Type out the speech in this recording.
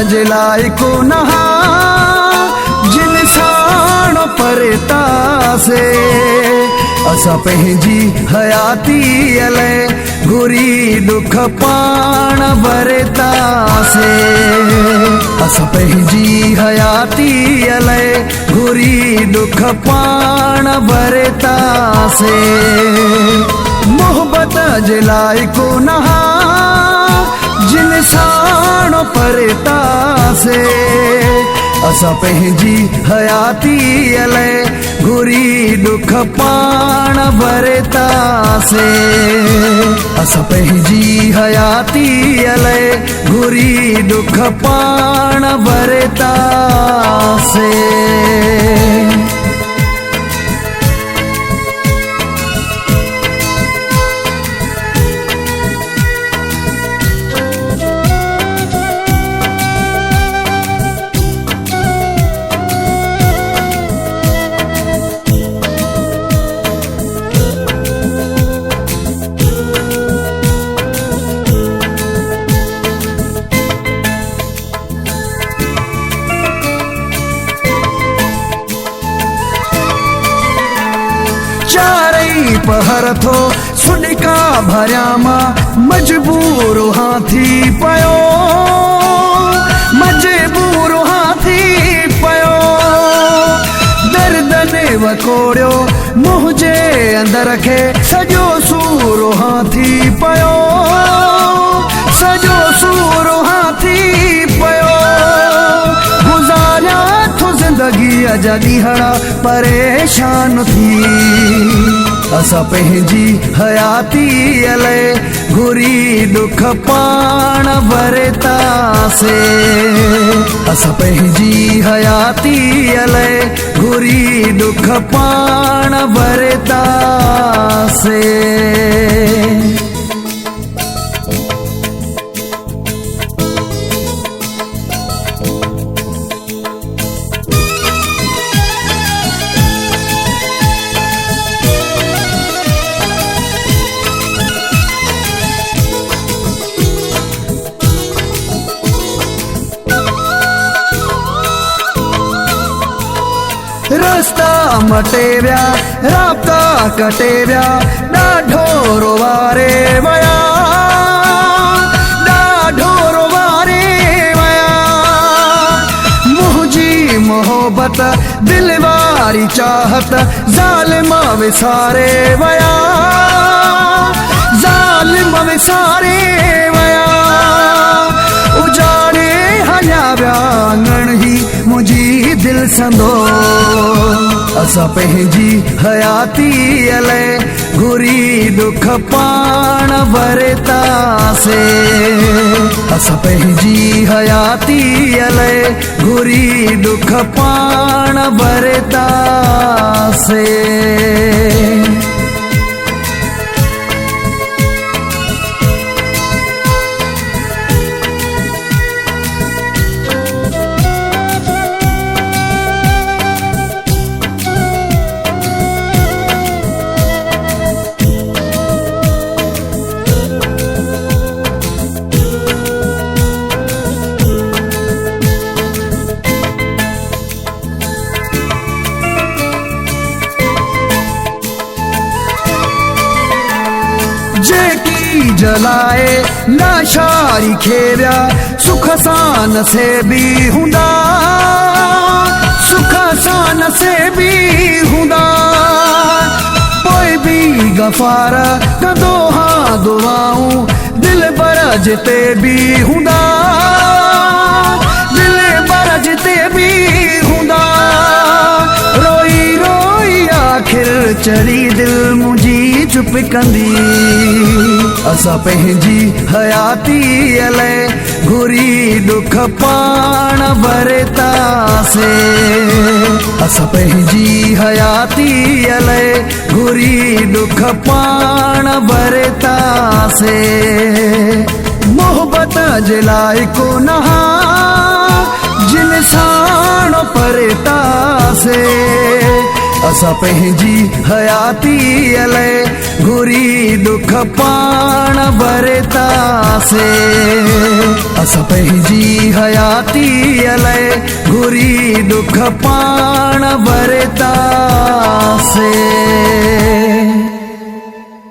जे लाइ को नहा जिन साण परतासे असां पंहिंजी हयाती लाइ घुरी दुख पाण भरतासे असां पंहिंजी हयाती लाइ घुरी दुख पाण भरतासे मोहब्बत जे लाइ को नहा जिन साण परतासे असां पंहिंजी हयाती लाइ घुरी दुख पाण भरतासे असां पंहिंजी हयाती लाइ घुरी दुख पाण भरतासे चारई पहर थो सुनिका भरिया मां मजबूर हाथी पयो मजबूर हाथी पयो दर्द ने वकोड़ियो मुंहिंजे अंदर खे सॼो सूर हाथी पयो सॼो सूर हाथी पयो गुज़ारिया थो ज़िंदगीअ जा ॾींहं परेशान थी असां पंहिंजी हयाती लाइ घुरी दुख पाण भरतासे असां पंहिंजी हयाती लाइ घुरी दुख पाण भरतासे रस्ता मटे विया राब्ता कटे विया ॾाढो रोवारे विया ॾाढो रोवारे विया मुंहिंजी मोहब्बत दिल वारी चाहत ज़ालिम विसारे विया ज़ालिम विसारे विया उजाड़े हलिया विया आंगण ही मुंहिंजी दिल संदो असां पंहिंजी हयाती लाइ घुरी दुख पाण भरतासे असां पंहिंजी हयाती लाइ घुरी दुख पाण भरतासे जेकी जलाए लाशारी खेविया सुख सां नसेबी हूंदा सुख सां नसेबी हूंदा पोइ बि गफ़ार कंदो हा दुआऊं दिल बर जिते बि हूंदा दिल बर जिते बि हूंदा रोई रोई आखिर चढ़ी दिल मुंहिंजी चुप कंदी असां पंहिंजी हयाती लाइ घुरी दुख पाण भरतासे असां पंहिंजी हयाती लाइ घुरी दुख पाण भरतासे मोहब्बत जे लाइ को नहा जिन साण परतासे असां पंहिंजी हयाती अलाए घुरी दुख पाण भरतासे असां पंहिंजी हयाती अलाए घुरी दुख पाण भरतासे